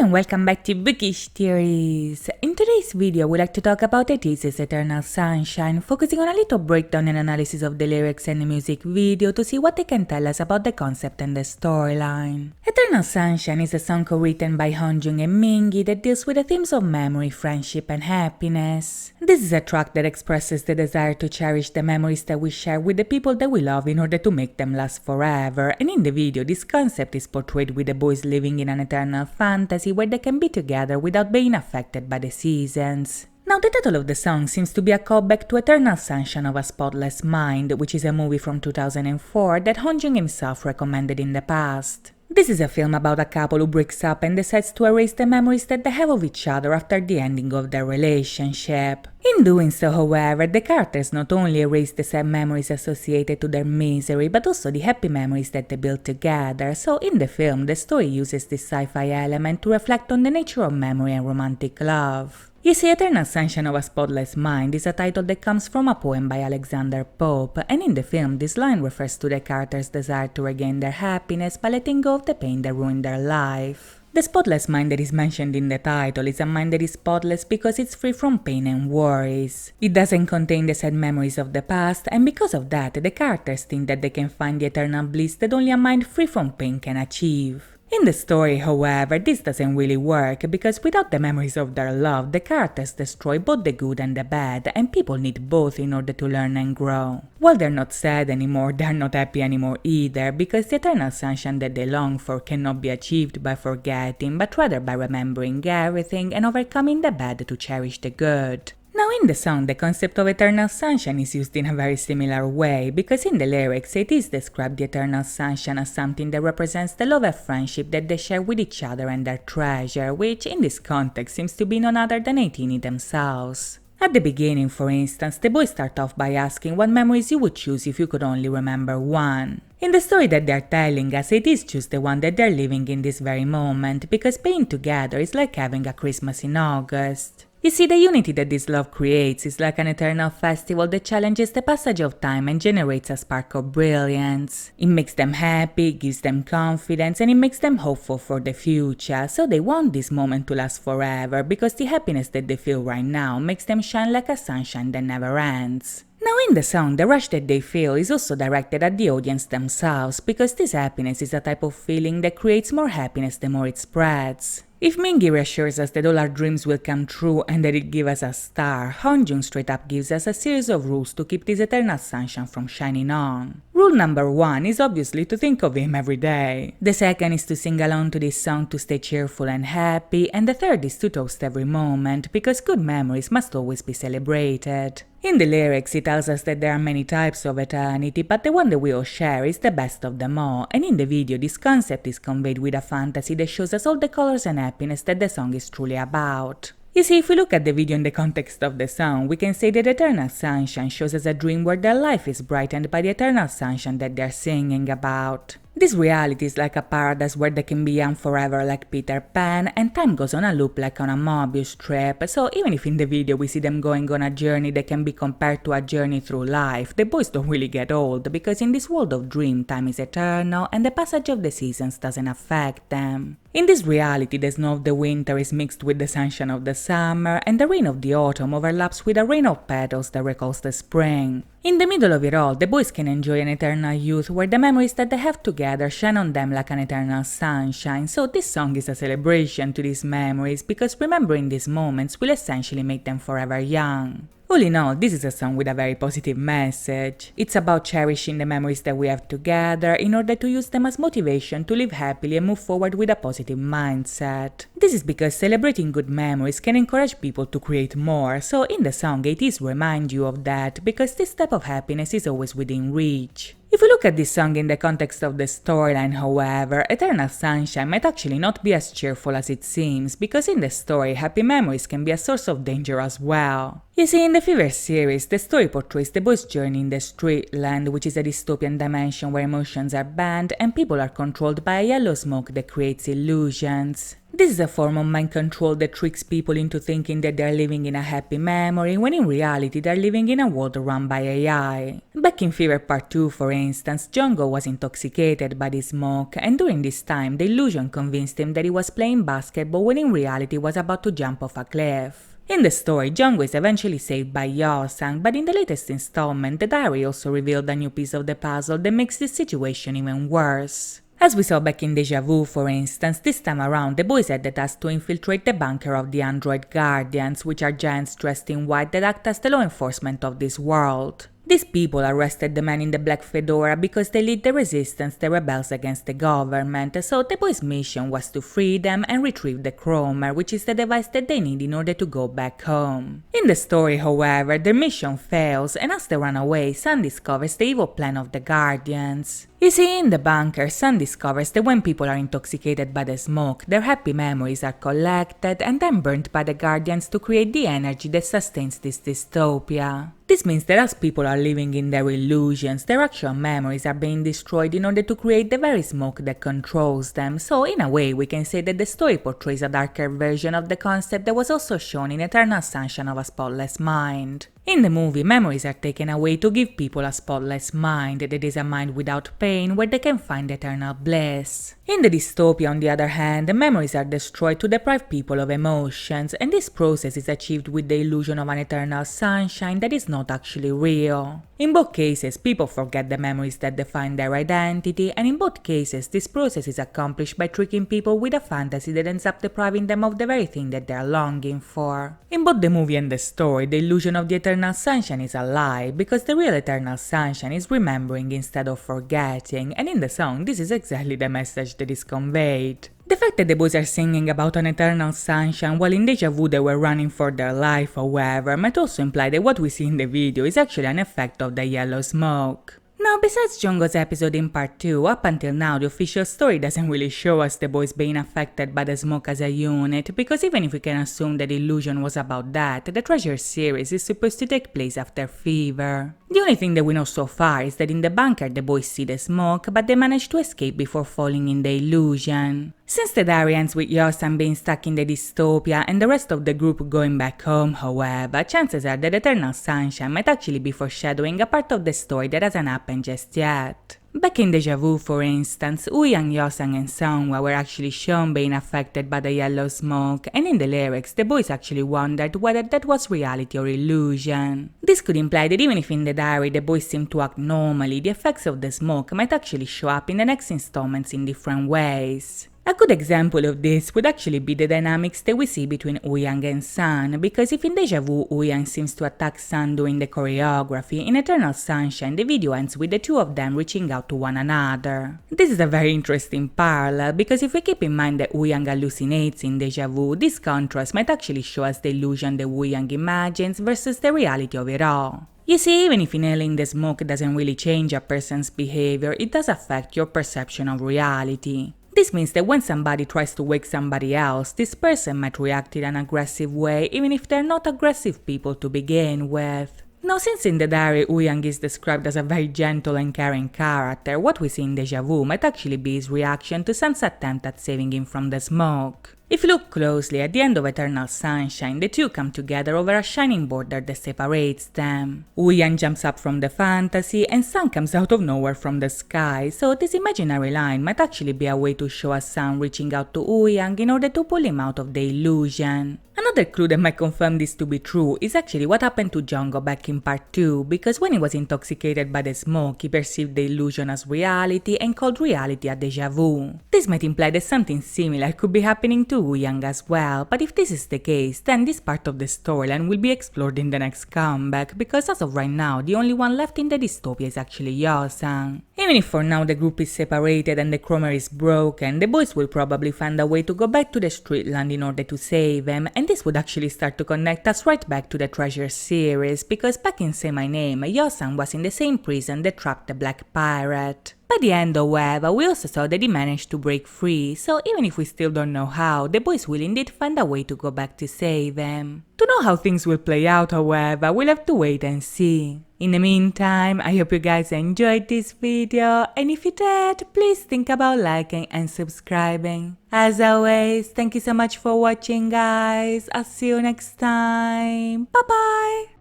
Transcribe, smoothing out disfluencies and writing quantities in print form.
and welcome back to Bookish Theories. In today's video, we'd like to talk about ATEEZ's Eternal Sunshine, focusing on a little breakdown and analysis of the lyrics and the music video to see what they can tell us about the concept and the storyline. Eternal Sunshine is a song co-written by Hongjung and Mingi that deals with the themes of memory, friendship, and happiness. This is a track that expresses the desire to cherish the memories that we share with the people that we love in order to make them last forever, and in the video, this concept is portrayed with the boys living in an eternal fantasy where they can be together without being affected by the seasons. Now, the title of the song seems to be a callback to Eternal Sunshine of a Spotless Mind, which is a movie from 2004 that Hongjung himself recommended in the past. This is a film about a couple who breaks up and decides to erase the memories that they have of each other after the ending of their relationship. In doing so, however, the characters not only erase the sad memories associated to their misery, but also the happy memories that they built together. So in the film, the story uses this sci-fi element to reflect on the nature of memory and romantic love. You see, Eternal Sunshine of a Spotless Mind is a title that comes from a poem by Alexander Pope, and in the film this line refers to the characters' desire to regain their happiness by letting go of the pain that ruined their life. The spotless mind that is mentioned in the title is a mind that is spotless because it's free from pain and worries. It doesn't contain the sad memories of the past, and because of that, the characters think that they can find the eternal bliss that only a mind free from pain can achieve. In the story, however, this doesn't really work because without the memories of their love, the characters destroy both the good and the bad, and people need both in order to learn and grow. While they're not sad anymore, they're not happy anymore either, because the eternal sunshine that they long for cannot be achieved by forgetting, but rather by remembering everything and overcoming the bad to cherish the good. Now, in the song, the concept of eternal sunshine is used in a very similar way, because in the lyrics, ATEEZ describes the eternal sunshine as something that represents the love and friendship that they share with each other and their treasure, which in this context seems to be none other than ATEEZ themselves. At the beginning, for instance, the boys start off by asking what memories you would choose if you could only remember one. In the story that they're telling us, ATEEZ choose the one that they're living in this very moment, because being together is like having a Christmas in August. You see, the unity that this love creates is like an eternal festival that challenges the passage of time and generates a spark of brilliance. It makes them happy, gives them confidence, and it makes them hopeful for the future, so they want this moment to last forever because the happiness that they feel right now makes them shine like a sunshine that never ends. Now, in the song, the rush that they feel is also directed at the audience themselves, because this happiness is a type of feeling that creates more happiness the more it spreads. If Mingi reassures us that all our dreams will come true and that it gives us a star, Hongjung straight up gives us a series of rules to keep this eternal sunshine from shining on. Rule number 1 is obviously to think of him every day. The second is to sing along to this song to stay cheerful and happy, and the third is to toast every moment, because good memories must always be celebrated. In the lyrics, it tells us that there are many types of eternity, but the one that we all share is the best of them all, and in the video this concept is conveyed with a fantasy that shows us all the colors and happiness that the song is truly about. You see, if we look at the video in the context of the song, we can say that Eternal Sunshine shows us a dream where their life is brightened by the eternal sunshine that they're singing about. This reality is like a paradise where they can be young forever like Peter Pan, and time goes on a loop like on a Mobius strip, so even if in the video we see them going on a journey that can be compared to a journey through life, the boys don't really get old, because in this world of dream, time is eternal and the passage of the seasons doesn't affect them. In this reality, the snow of the winter is mixed with the sunshine of the summer, and the rain of the autumn overlaps with a rain of petals that recalls the spring. In the middle of it all, the boys can enjoy an eternal youth where the memories that they have together shine on them like an eternal sunshine, so this song is a celebration to these memories, because remembering these moments will essentially make them forever young. All in all, this is a song with a very positive message. It's about cherishing the memories that we have together in order to use them as motivation to live happily and move forward with a positive mindset. This is because celebrating good memories can encourage people to create more, so in the song ATEEZ remind you of that, because this type of happiness is always within reach. If we look at this song in the context of the storyline, however, Eternal Sunshine might actually not be as cheerful as it seems, because in the story, happy memories can be a source of danger as well. You see, in the Fever series, the story portrays the boys' journey in the Streetland, which is a dystopian dimension where emotions are banned and people are controlled by a yellow smoke that creates illusions. This is a form of mind control that tricks people into thinking that they are living in a happy memory, when in reality they are living in a world run by AI. Back in Fever Part 2, for instance, Django was intoxicated by the smoke, and during this time the illusion convinced him that he was playing basketball when in reality he was about to jump off a cliff. In the story, Django is eventually saved by Yeo-sang, but in the latest installment, the diary also revealed a new piece of the puzzle that makes this situation even worse. As we saw back in Deja Vu, for instance, this time around the boys had the task to infiltrate the bunker of the android guardians, which are giants dressed in white that act as the law enforcement of this world. These people arrested the man in the black fedora because they lead the resistance that rebels against the government, so the boys' mission was to free them and retrieve the chromer, which is the device that they need in order to go back home. In the story, however, their mission fails, and as they run away, Sun discovers the evil plan of the Guardians. You see, in the bunker, Sun discovers that when people are intoxicated by the smoke, their happy memories are collected and then burnt by the Guardians to create the energy that sustains this dystopia. This means that as people are living in their illusions, their actual memories are being destroyed in order to create the very smoke that controls them, so in a way we can say that the story portrays a darker version of the concept that was also shown in Eternal Sunshine of a Spotless Mind. In the movie, memories are taken away to give people a spotless mind, that is a mind without pain where they can find eternal bliss. In the dystopia, on the other hand, the memories are destroyed to deprive people of emotions, and this process is achieved with the illusion of an eternal sunshine that is not actually real. In both cases, people forget the memories that define their identity, and in both cases, this process is accomplished by tricking people with a fantasy that ends up depriving them of the very thing that they are longing for. In both the movie and the story, the illusion of the eternal sunshine is a lie, because the real eternal sunshine is remembering instead of forgetting, and in the song, this is exactly the message that is conveyed. The fact that the boys are singing about an eternal sunshine while in Deja Vu they were running for their life, however, might also imply that what we see in the video is actually an effect of the yellow smoke. Now, besides Jungkook's episode in part 2, up until now the official story doesn't really show us the boys being affected by the smoke as a unit, because even if we can assume that Illusion was about that, the Treasure series is supposed to take place after Fever. The only thing that we know so far is that in the bunker the boys see the smoke, but they manage to escape before falling in the illusion. Since the diary ends with Yeo-sang being stuck in the dystopia and the rest of the group going back home, however, chances are that Eternal Sunshine might actually be foreshadowing a part of the story that hasn't happened just yet. Back in Deja Vu, for instance, Woo-young, Yeo-sang and Seonghwa were actually shown being affected by the yellow smoke, and in the lyrics, the boys actually wondered whether that was reality or illusion. This could imply that even if in the diary the boys seem to act normally, the effects of the smoke might actually show up in the next installments in different ways. A good example of this would actually be the dynamics that we see between Woo-young and Sun, because if in Deja Vu Woo-young seems to attack Sun during the choreography, in Eternal Sunshine the video ends with the two of them reaching out to one another. This is a very interesting parallel, because if we keep in mind that Woo-young hallucinates in Deja Vu, this contrast might actually show us the illusion that Woo-young imagines versus the reality of it all. You see, even if inhaling the smoke doesn't really change a person's behavior, it does affect your perception of reality. This means that when somebody tries to wake somebody else, this person might react in an aggressive way even if they're not aggressive people to begin with. Now, since in the diary Woo-young is described as a very gentle and caring character, what we see in Deja Vu might actually be his reaction to Sun's attempt at saving him from the smoke. If you look closely, at the end of Eternal Sunshine, the two come together over a shining border that separates them. Woo-young jumps up from the fantasy, and Sun comes out of nowhere from the sky, so this imaginary line might actually be a way to show us Sun reaching out to Woo-young in order to pull him out of the illusion. Another clue that might confirm this to be true is actually what happened to Jungkook back in part 2, because when he was intoxicated by the smoke, he perceived the illusion as reality and called reality a Deja Vu. This might imply that something similar could be happening to Woo-young as well, but if this is the case, then this part of the storyline will be explored in the next comeback, because as of right now, the only one left in the dystopia is actually Yeo-sang. Even if for now the group is separated and the chromer is broken, the boys will probably find a way to go back to the Streetland in order to save him, and this would actually start to connect us right back to the Treasure series, because back in Say My Name, Yeo-sang was in the same prison that trapped the Black Pirate. By the end, however, we also saw that he managed to break free, so even if we still don't know how, the boys will indeed find a way to go back to save him. To know how things will play out, however, we'll have to wait and see. In the meantime, I hope you guys enjoyed this video, and if you did, please think about liking and subscribing. As always, thank you so much for watching, guys. I'll see you next time. Bye bye!